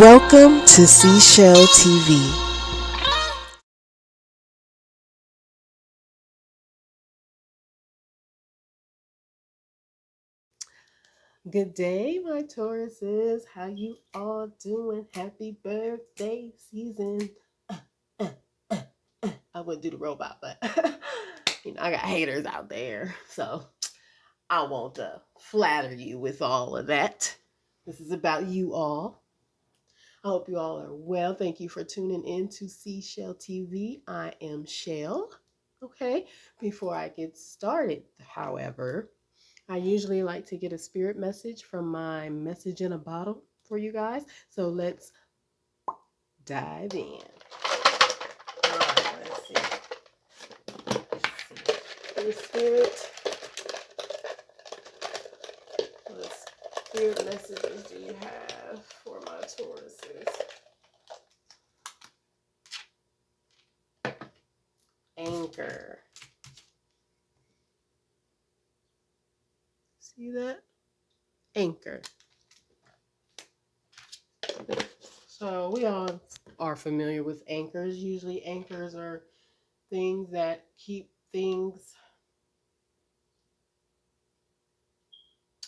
Welcome to Seashell TV. Good day, my Tauruses. How you all doing? Happy birthday season. Uh, I wouldn't do the robot, but I got haters out there. So I won't flatter you with all of that. This is about you all. I hope you all are well. Thank you for tuning in to Seashell TV. I am Shell. Okay, before I get started, however, I usually like to get a spirit message from my message in a bottle for you guys. So let's dive in. All right, let's see. The spirit, what spirit messages do you have for my Tauruses? Anchor. See that? Anchor. So we all are familiar with anchors. Usually anchors are things that keep things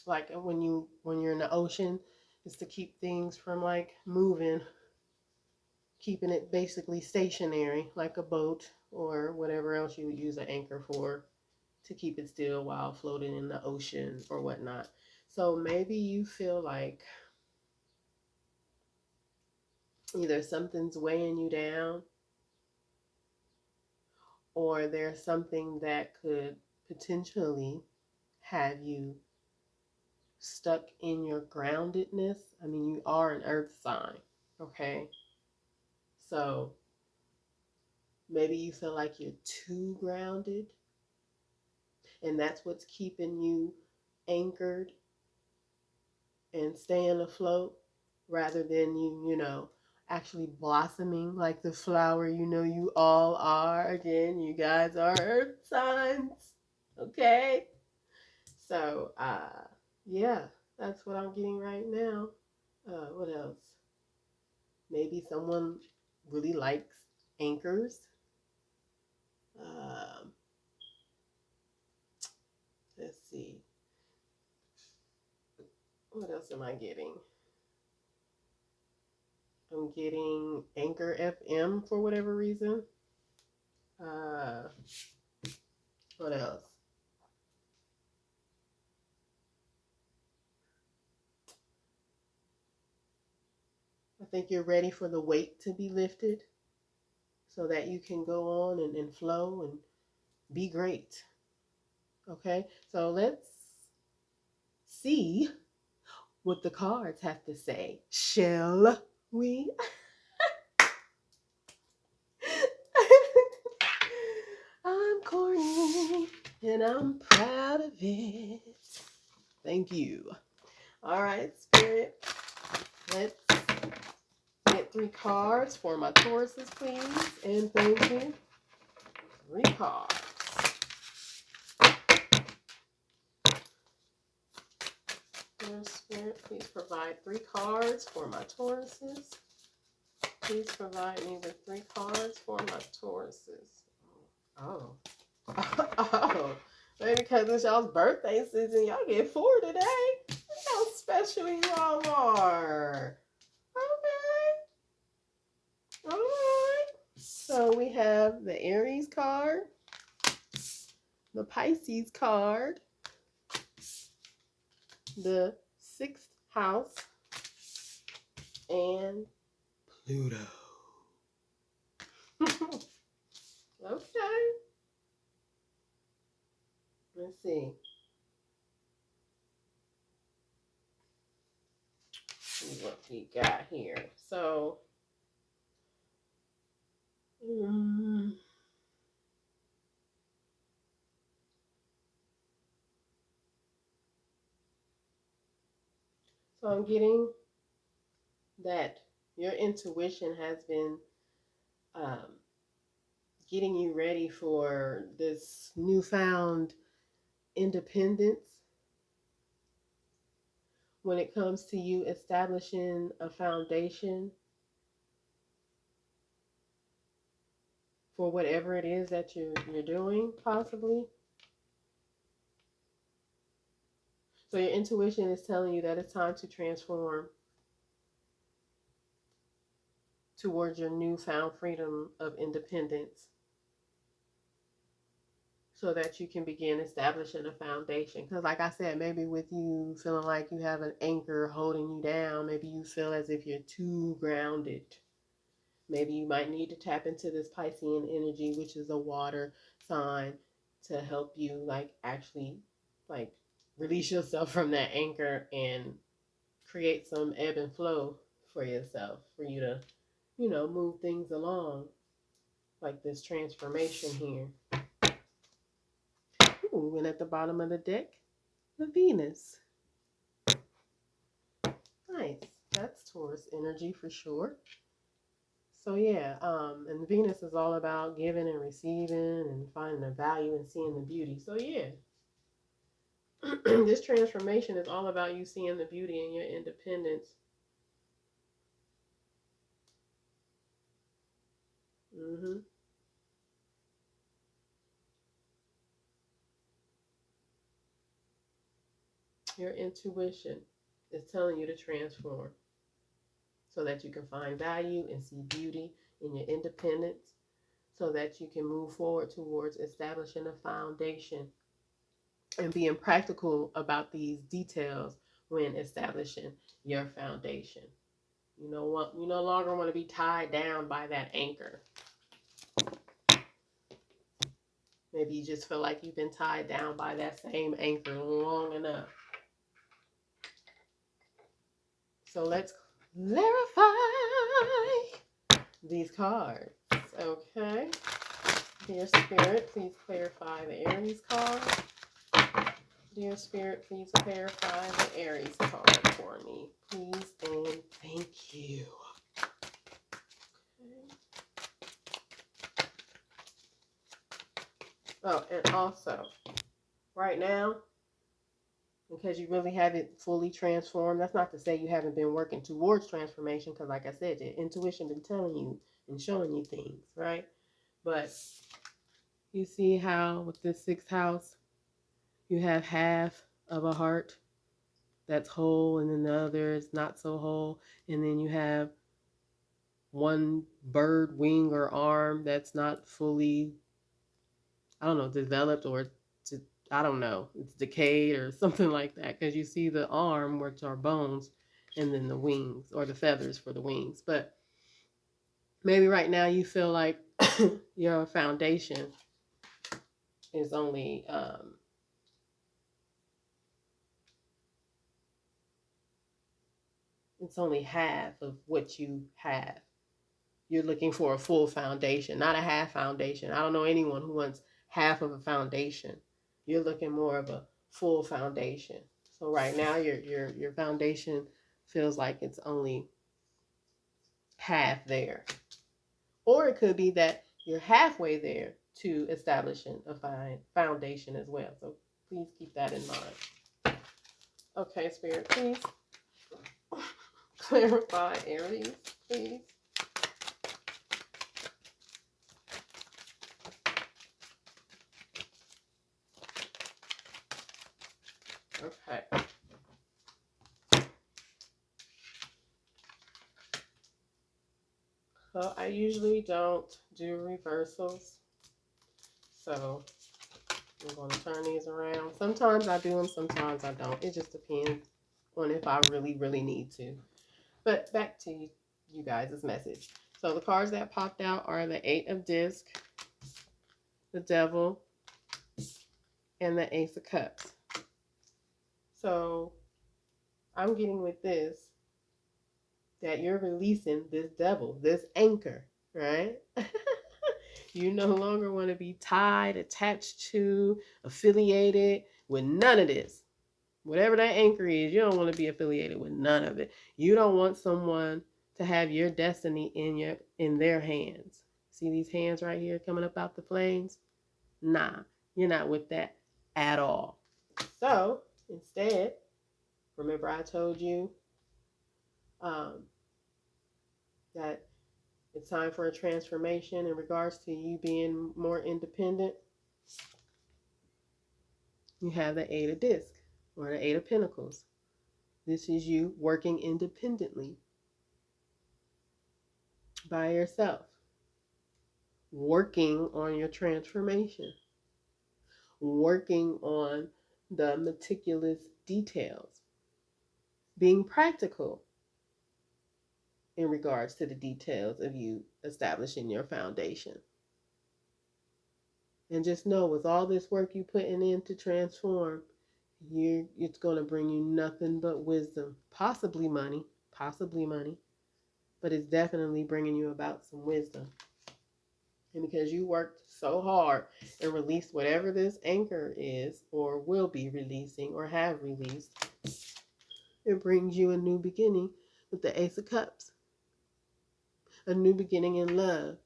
like when you're in the ocean, is to keep things from like moving, keeping it basically stationary like a boat or whatever else you would use an anchor for, to keep it still while floating in the ocean or whatnot. So maybe you feel like either something's weighing you down or there's something that could potentially have you stuck in your groundedness. I mean, you are an earth sign, okay? So maybe you feel like you're too grounded, and that's what's keeping you anchored and staying afloat rather than you actually blossoming like the flower you all are. Again, you guys are earth signs, okay? So, yeah, that's what I'm getting right now. What else? Maybe someone really likes anchors. Um, let's see. What else am I getting? I'm getting Anchor FM for whatever reason. Uh, what else? I think you're ready for the weight to be lifted so that you can go on and flow and be great. Okay, so let's see what the cards have to say. Shall we? I'm corny and I'm proud of it. Thank you. All right, Spirit. Let's get 3 cards for my Tauruses, please. And thank you. 3 cards. Dear Spirit, please provide 3 cards for my Tauruses. Please provide me with 3 cards for my Tauruses. Oh. Oh. Maybe because it's y'all's birthday season, y'all get 4 today. Look how special you all are. Okay. All right. So we have the Aries card, the Pisces card, the 6th house, and Pluto. Okay. Let's see. See what we got here. So, um, so I'm getting that your intuition has been um, getting you ready for this newfound independence, when it comes to you establishing a foundation for whatever it is that you're doing, possibly. So your intuition is telling you that it's time to transform towards your newfound freedom of independence so that you can begin establishing a foundation. Because, like I said, maybe with you feeling like you have an anchor holding you down, maybe you feel as if you're too grounded. Maybe you might need to tap into this Piscean energy, which is a water sign, to help you, like, actually, like, release yourself from that anchor and create some ebb and flow for yourself, for you to, move things along, like this transformation here. Ooh, and at the bottom of the deck, the Venus. Nice. That's Taurus energy for sure. So yeah, and Venus is all about giving and receiving and finding the value and seeing the beauty. So yeah, this transformation is all about you seeing the beauty in your independence. Mm-hmm. Your intuition is telling you to transform so that you can find value and see beauty in your independence, so that you can move forward towards establishing a foundation and being practical about these details when establishing your foundation. You no longer want to be tied down by that anchor. Maybe you just feel like you've been tied down by that same anchor long enough. So let's clarify these cards. Okay. Dear Spirit, please clarify the Aries card. Dear Spirit, please clarify the Aries card for me. Please and thank you. Okay. Oh, and also, right now, because you really haven't fully transformed, that's not to say you haven't been working towards transformation, because like I said, your intuition been telling you and showing you things, right? But you see how with this sixth house, you have half of a heart that's whole, and then the other is not so whole, and then you have one bird wing or arm that's not fully, I don't know, developed, or I don't know, it's decayed or something like that, because you see the arm, which are bones, and then the wings or the feathers for the wings. But maybe right now you feel like your foundation is only it's only half of what you have. You're looking for a full foundation, not a half foundation. I don't know anyone who wants half of a foundation. You're looking more of a full foundation. So right now your foundation feels like it's only half there. Or it could be that you're halfway there to establishing a fine foundation as well. So please keep that in mind. Okay, Spirit, please clarify Aries, please. Okay. So I usually don't do reversals. So I'm going to turn these around. Sometimes I do them, sometimes I don't. It just depends on if I really, really need to. But back to you guys' message. So the cards that popped out are the Eight of Discs, the Devil, and the Ace of Cups. So I'm getting with this that you're releasing this devil, this anchor, right? You no longer want to be tied, attached to, affiliated with none of this. Whatever that anchor is, you don't want to be affiliated with none of it. You don't want someone to have your destiny in their hands. See these hands right here coming up out the flames? Nah, you're not with that at all. So instead, Remember I told you um, that it's time for a transformation in regards to you being more independent. You have the Eight of Discs or the Eight of Pentacles. This is you working independently by yourself, working on your transformation, working on the meticulous details, being practical in regards to the details of you establishing your foundation. And just know, with all this work you putting in to transform, it's going to bring you nothing but wisdom, possibly money, but it's definitely bringing you about some wisdom. And because you worked so hard and released whatever this anchor is, or will be releasing, or have released, it brings you a new beginning with the Ace of Cups. A new beginning in love.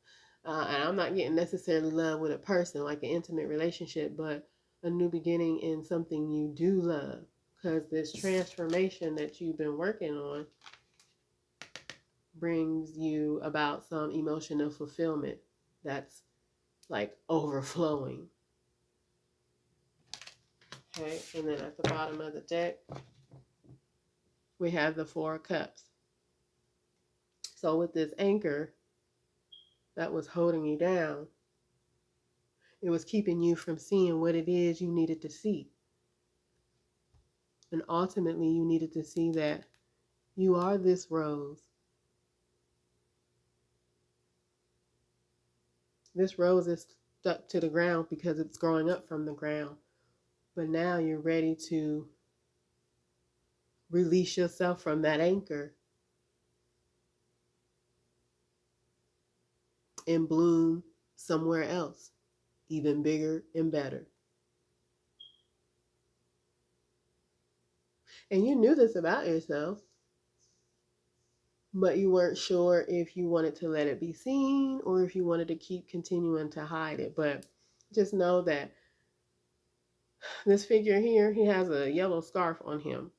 And I'm not getting necessarily love with a person, like an intimate relationship, but a new beginning in something you do love. Because this transformation that you've been working on brings you about some emotional fulfillment that's like overflowing. Okay, and then at the bottom of the deck, we have the Four of Cups. So with this anchor that was holding you down, it was keeping you from seeing what it is you needed to see. And ultimately, you needed to see that you are this rose. This rose is stuck to the ground because it's growing up from the ground. But now you're ready to release yourself from that anchor and bloom somewhere else, even bigger and better. And you knew this about yourself, but you weren't sure if you wanted to let it be seen or if you wanted to keep continuing to hide it. But just know that this figure here, he has a yellow scarf on him.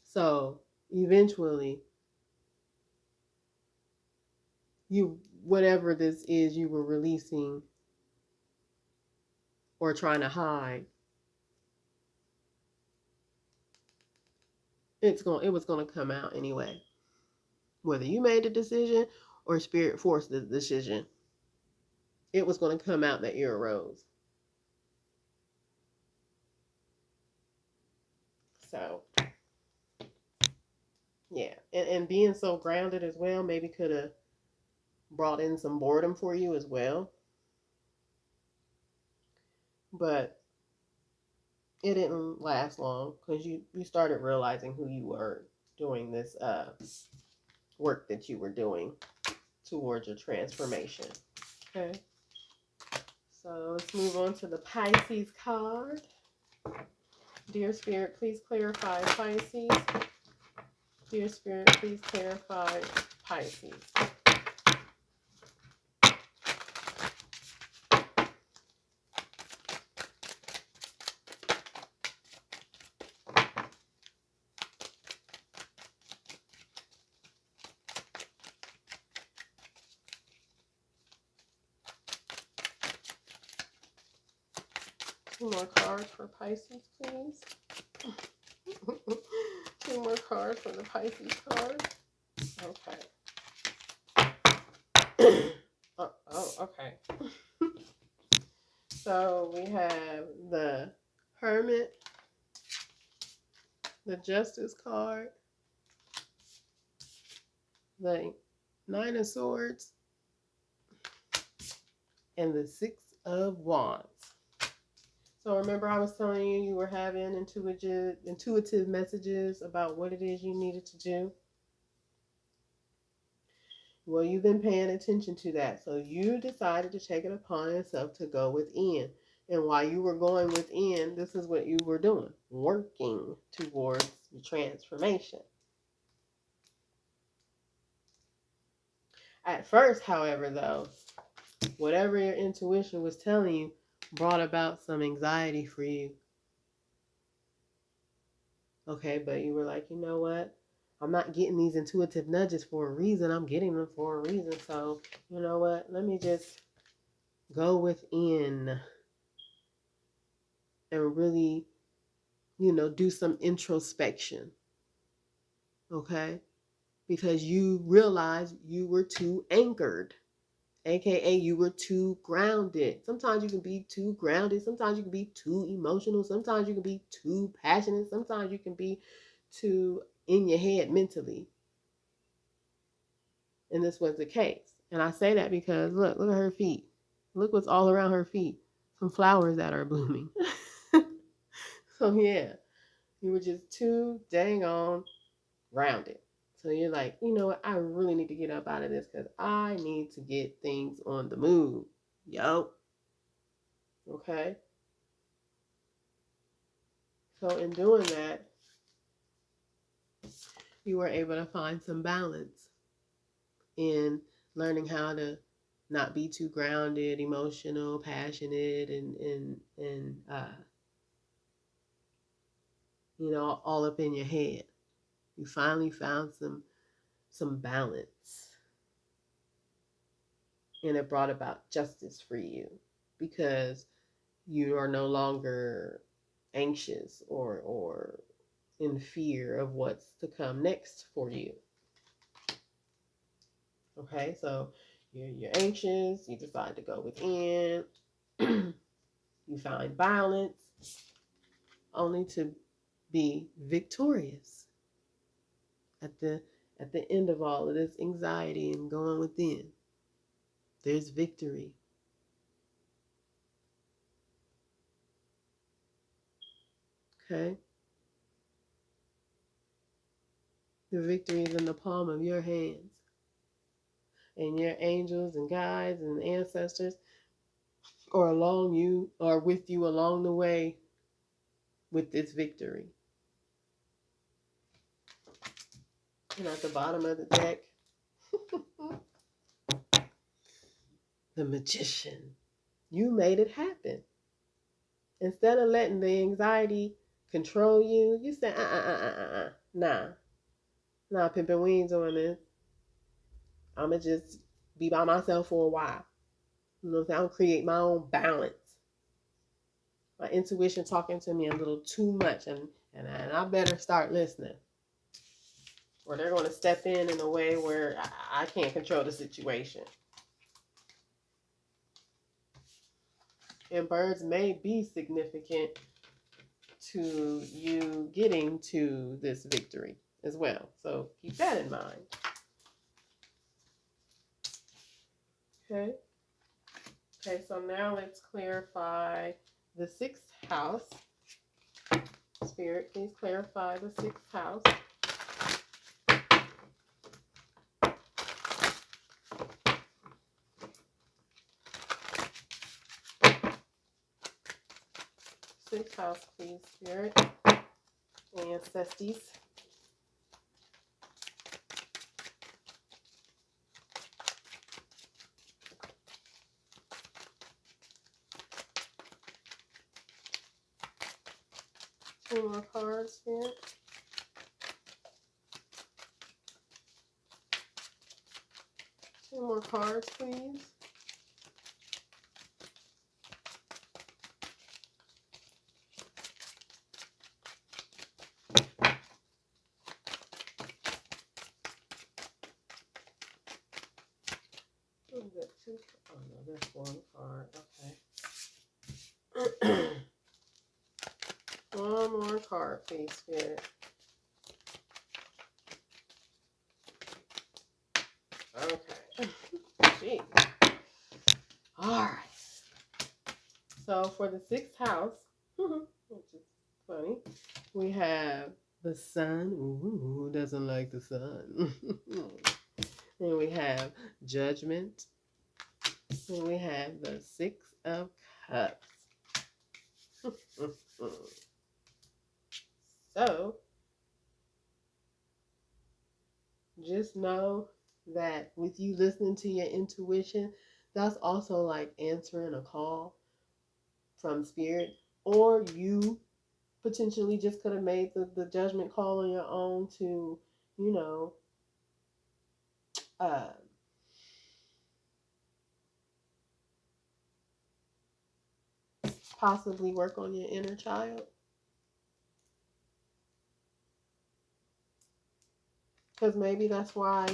So eventually, whatever this is you were releasing or trying to hide, it was going to come out anyway. Whether you made the decision or spirit forced the decision, it was going to come out that you're a rose. So, yeah. And being so grounded as well maybe could have brought in some boredom for you as well. But it didn't last long because you started realizing who you were doing this work that you were doing towards your transformation. Okay. So let's move on to the Pisces card. Dear Spirit, please clarify Pisces. Dear Spirit, please clarify Pisces. Two more cards for Pisces, please. Two more cards for the Pisces card. Okay. Okay. So we have the Hermit, the Justice card, the Nine of Swords, and the Six of Wands. So remember I was telling you you were having intuitive messages about what it is you needed to do? Well, you've been paying attention to that. So you decided to take it upon yourself to go within. And while you were going within, this is what you were doing. Working towards the transformation. At first, however, though, whatever your intuition was telling you brought about some anxiety for you. Okay, but you were like, you know what? I'm not getting these intuitive nudges for a reason. I'm getting them for a reason. So, you know what? Let me just go within and really, do some introspection. Okay? Because you realize you were too anchored, aka you were too grounded. Sometimes you can be too grounded, sometimes you can be too emotional, sometimes you can be too passionate, sometimes you can be too in your head mentally. And this was the case. And I say that because look at her feet. Look what's all around her feet. Some flowers that are blooming. So yeah, you were just too dang on grounded. So you're like, you know what? I really need to get up out of this because I need to get things on the move. Yo. Okay. So in doing that, you were able to find some balance in learning how to not be too grounded, emotional, passionate, and all up in your head. You finally found some balance, and it brought about justice for you because you are no longer anxious or in fear of what's to come next for you. Okay, so you're anxious, you decide to go within, you find balance, only to be victorious at the end of all of this anxiety and going within. There's victory. Okay? The victory is in the palm of your hands. And your angels and guides and ancestors are with you along the way with this victory. And at the bottom of the deck, the magician. You made it happen. Instead of letting the anxiety control you, you said, nah, pimping, we ain't doing this. I'ma just be by myself for a while. You know what I'm saying? I'll create my own balance. My intuition talking to me a little too much, and I better start listening. Or they're going to step in a way where I can't control the situation. And birds may be significant to you getting to this victory as well. So keep that in mind. Okay. Okay, so now let's clarify the sixth house. Spirit, please clarify the sixth house. Sixth house, please, Spirit. Ancestors. Two more cards, Spirit. Two more cards, please. Oh no, that's one card. Okay. One more card, please, Spirit. Okay. Jeez. All right. So for the sixth house, which is funny, we have the sun. Ooh, who doesn't like the sun? Then we have judgment. Then we have the six of cups. So just know that with you listening to your intuition, that's also like answering a call from spirit, or you potentially just could have made the judgment call on your own to, you know, uh, possibly work on your inner child. Because maybe that's why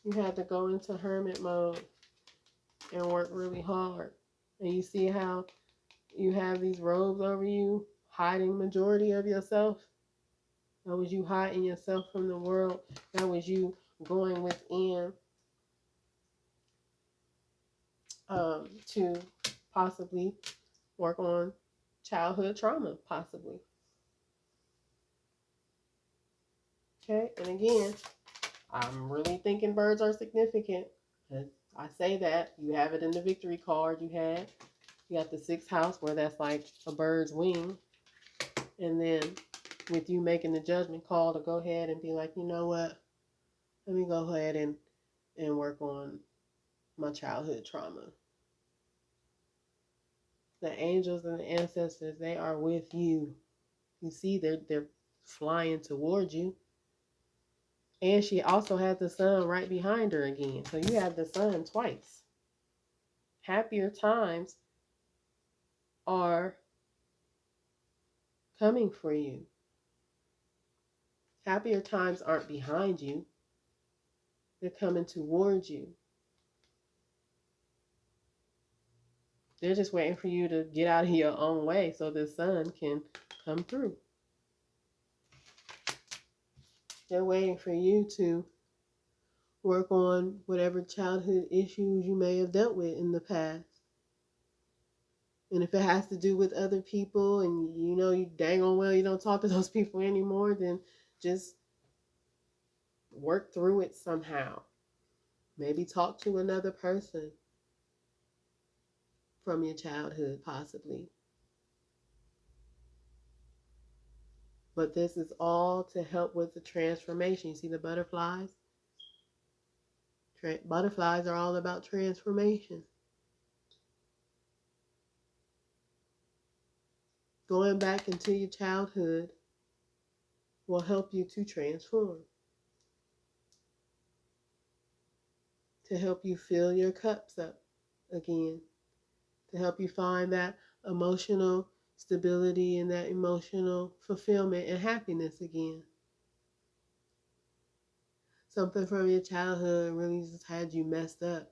you had to go into hermit mode and work really hard. And you see how you have these robes over you, hiding majority of yourself. That was you hiding yourself from the world. That was you going within to possibly work on childhood trauma, possibly. Okay, and again, I'm really thinking birds are significant. I say that you have it in the victory card you had. You got the sixth house where that's like a bird's wing. And then with you making the judgment call to go ahead and be like, you know what? Let me go ahead and work on my childhood trauma. The angels and the ancestors, they are with you. You see, they're flying towards you. And she also has the sun right behind her again. So you have the sun twice. Happier times are coming for you. Happier times aren't behind you. They're coming towards you. They're just waiting for you to get out of your own way so the sun can come through. They're waiting for you to work on whatever childhood issues you may have dealt with in the past. And if it has to do with other people and you know you dang on well you don't talk to those people anymore, then just work through it somehow. Maybe talk to another person from your childhood, possibly. But this is all to help with the transformation. You see the butterflies? Butterflies are all about transformation. Going back into your childhood will help you to transform, to help you fill your cups up again, to help you find that emotional stability and that emotional fulfillment and happiness again. Something from your childhood really just had you messed up.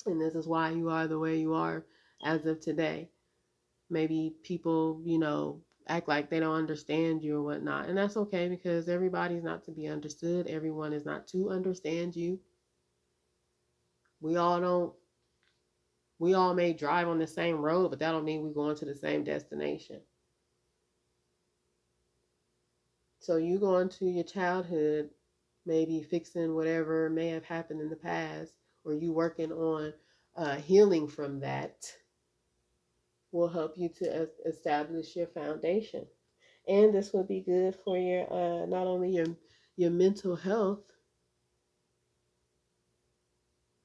And this is why you are the way you are as of today. Maybe people, act like they don't understand you or whatnot. And that's okay because everybody's not to be understood. Everyone is not to understand you. We all may drive on the same road, but that don't mean we're going to the same destination. So you go into your childhood, maybe fixing whatever may have happened in the past, or you working on healing from that will help you to establish your foundation. And this will be good for your not only your mental health,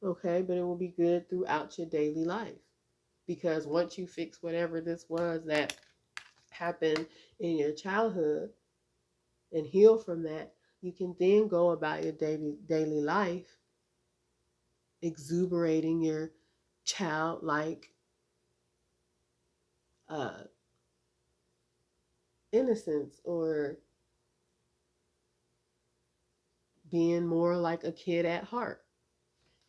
okay, but it will be good throughout your daily life. Because once you fix whatever this was that happened in your childhood and heal from that, you can then go about your daily life exuberating your childlike uh, innocence or being more like a kid at heart.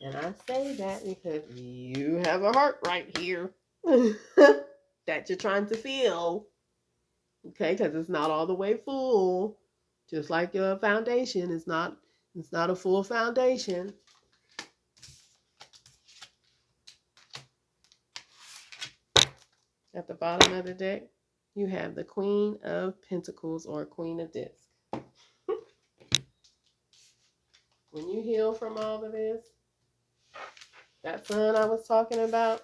And I say that because you have a heart right here that you're trying to feel. Okay, because it's not all the way full. Just like your foundation, it's not a full foundation. At the bottom of the deck, you have the Queen of Pentacles or Queen of Discs. When you heal from all of this, that sun I was talking about,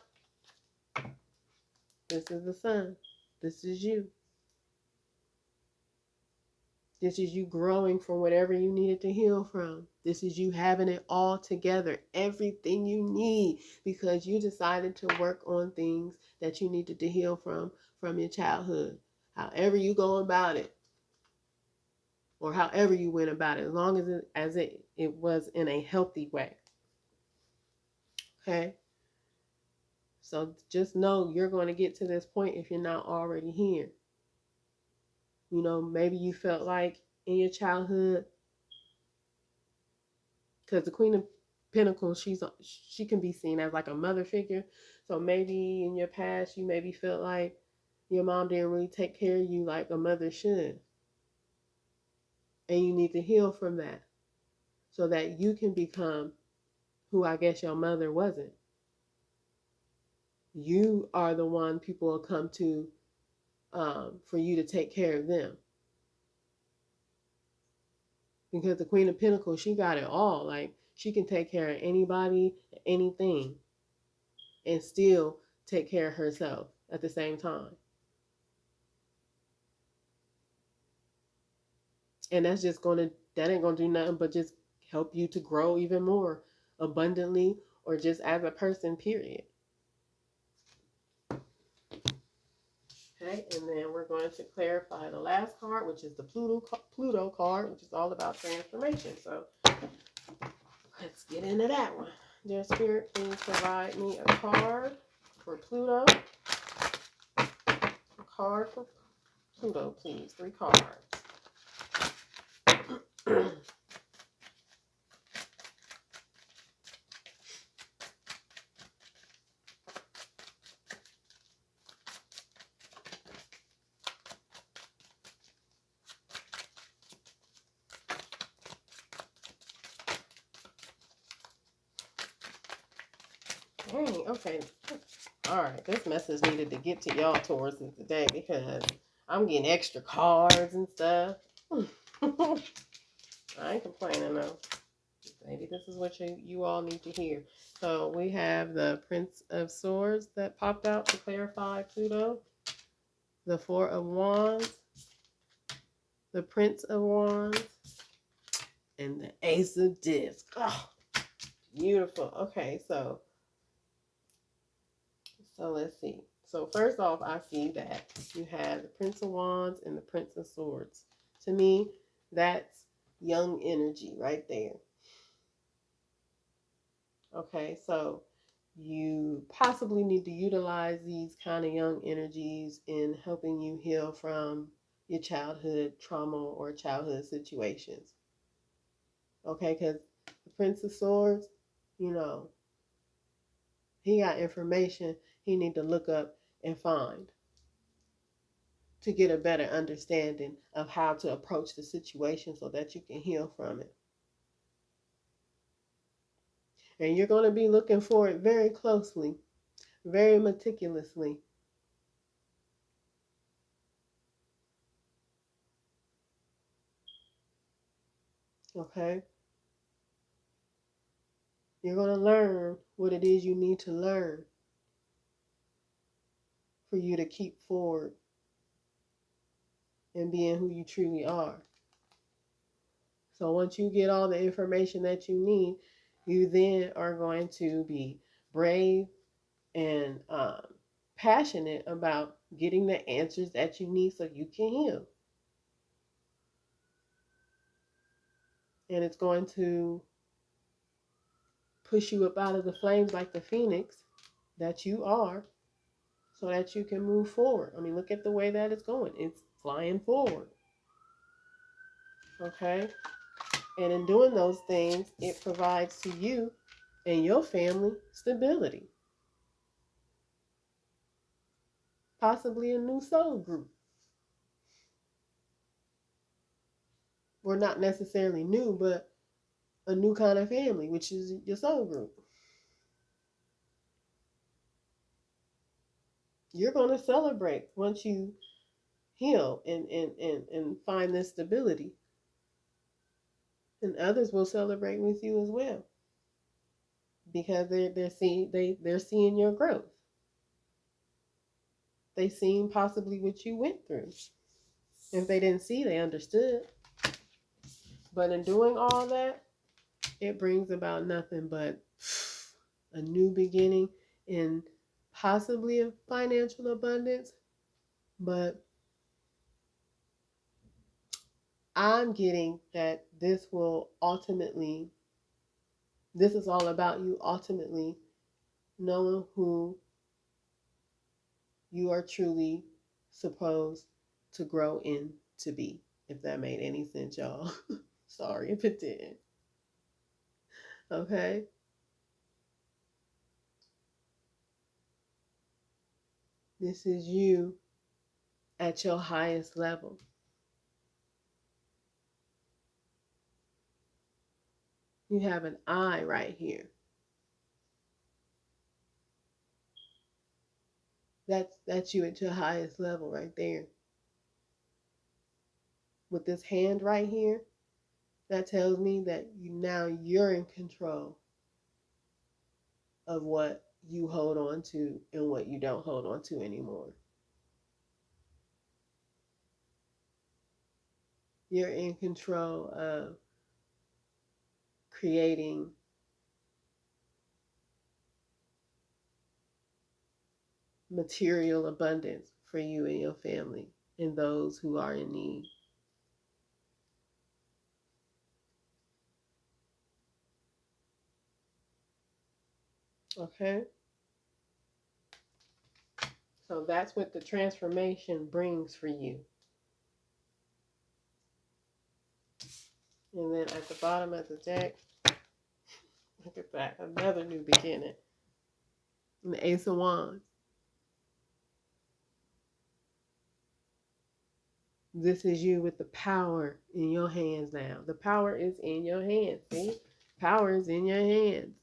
this is the sun. This is you. This is you growing from whatever you needed to heal from. This is you having it all together, everything you need, because you decided to work on things that you needed to heal from your childhood. However you go about it, or however you went about it, as long as it was in a healthy way. Okay? So just know you're going to get to this point if you're not already here. Maybe you felt like in your childhood, because the Queen of Pentacles, she can be seen as like a mother figure. So maybe in your past, you maybe felt like your mom didn't really take care of you like a mother should. And you need to heal from that so that you can become who I guess your mother wasn't. You are the one people will come to for you to take care of them. Because the Queen of Pentacles, she got it all. Like, she can take care of anybody, anything, and still take care of herself at the same time. And that ain't gonna do nothing but just help you to grow even more abundantly or just as a person, period. Okay, and then we're going to clarify the last card, which is the Pluto card, which is all about transformation. So let's get into that one. Dear Spirit, please provide me a card for Pluto. A card for Pluto, please. 3 cards. Dang, okay. Alright, this message needed to get to y'all towards today because I'm getting extra cards and stuff. I ain't complaining though. Maybe this is what you all need to hear. So we have the Prince of Swords that popped out to clarify Pluto. The Four of Wands. The Prince of Wands. And the Ace of Discs. Oh, beautiful. Okay, so let's see. So first off, I see that you have the Prince of Wands and the Prince of Swords. To me, that's young energy right there. Okay, so you possibly need to utilize these kind of young energies in helping you heal from your childhood trauma or childhood situations. Okay, because the Prince of Swords, he got information he need to look up and find to get a better understanding of how to approach the situation so that you can heal from it. And you're going to be looking for it very closely, very meticulously. Okay? You're going to learn what it is you need to learn for you to keep forward and being who you truly are. So once you get all the information that you need, you then are going to be brave and passionate about getting the answers that you need so you can heal. And it's going to push you up out of the flames like the phoenix that you are so that you can move forward. I mean, look at the way that it's going. It's flying forward. Okay? And in doing those things, it provides to you and your family stability. Possibly a new soul group. Or not necessarily new, but a new kind of family, which is your soul group. You're going to celebrate once you heal and find this stability. And others will celebrate with you as well. Because they're seeing your growth. They seen possibly what you went through. If they didn't see, they understood. But in doing all that, it brings about nothing but a new beginning and possibly a financial abundance. But I'm getting that this will ultimately, this is all about you ultimately knowing who you are truly supposed to grow in to be. If that made any sense, y'all. Sorry if it didn't. Okay? This is you at your highest level. You have an I right here. That's you at your highest level right there. With this hand right here, that tells me that you're in control of what you hold on to and what you don't hold on to anymore. You're in control of creating material abundance for you and your family and those who are in need. Okay? So that's what the transformation brings for you. And then at the bottom of the deck, look at that, another new beginning. And the Ace of Wands. This is you with the power in your hands now. The power is in your hands. See? Power is in your hands.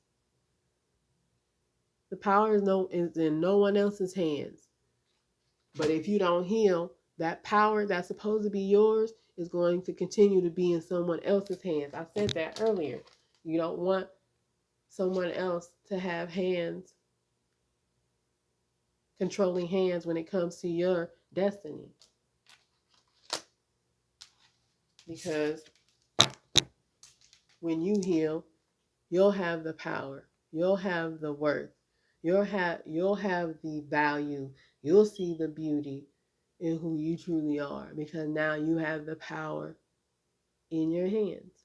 The power is in no one else's hands. But if you don't heal, that power that's supposed to be yours is going to continue to be in someone else's hands. I said that earlier. You don't want someone else to have hands, controlling hands when it comes to your destiny. Because when you heal, you'll have the power. You'll have the worth. You'll have the value. You'll see the beauty in who you truly are because now you have the power in your hands.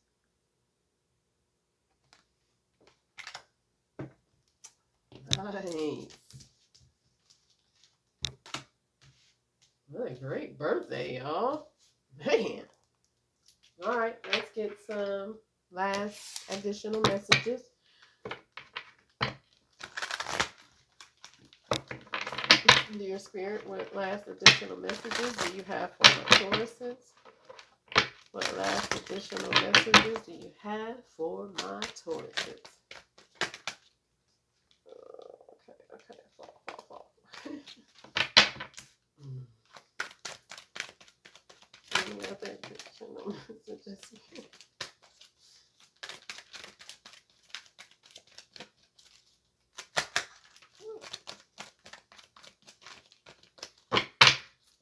Nice. What a great birthday, y'all. Man. All right, let's get some last additional messages. Dear Spirit, what last additional messages do you have for my Tauruses? What last additional messages do you have for my Tauruses? Okay, fall. Any other additional messages?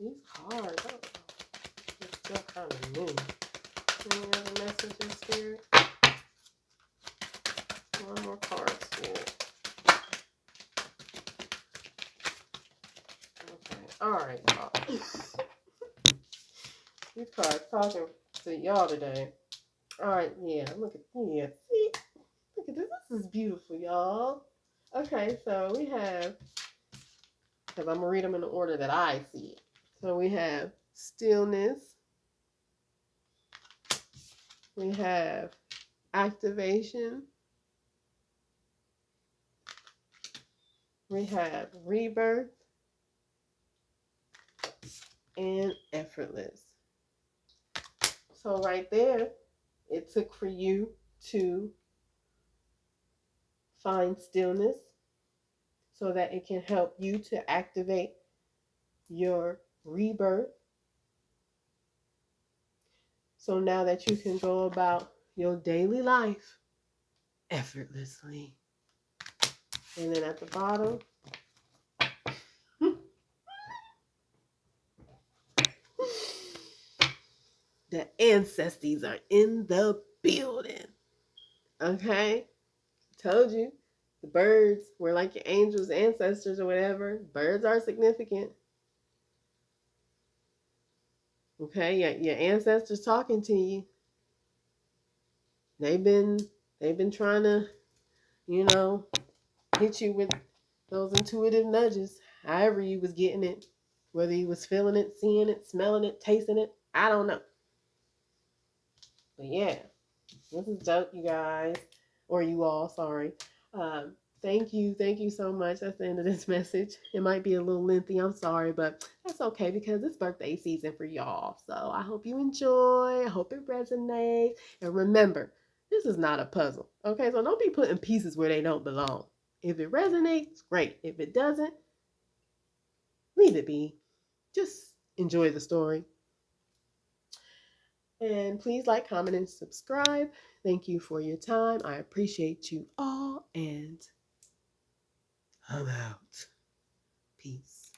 These cards, it's still kind of new. Any other messages here? One more card, Spirit. Okay, alright, y'all. These cards talking to y'all today. Alright, yeah, look at see, look at this. This is beautiful, y'all. Okay, so we have, because I'm going to read them in the order that I see it. So we have stillness. We have activation. We have rebirth. And effortless. So right there, it took for you to find stillness so that it can help you to activate your rebirth. So now that you can go about your daily life effortlessly. And then at the bottom, the ancestors are in the building. Okay? Told you. The birds were like your angels, ancestors, or whatever. Birds are significant. Okay, your ancestors talking to you. They've been trying to, you know, hit you with those intuitive nudges. However you was getting it, whether you was feeling it, seeing it, smelling it, tasting it, I don't know. But yeah, this is dope, you guys, or you all. Sorry. Um, thank you so much. That's the end of this message. It might be a little lengthy. I'm sorry, but that's okay because it's birthday season for y'all. So I hope you enjoy. I hope it resonates. And remember, this is not a puzzle. Okay, so don't be putting pieces where they don't belong. If it resonates, great. If it doesn't, leave it be. Just enjoy the story. And please like, comment, and subscribe. Thank you for your time. I appreciate you all. And I'm out. Peace.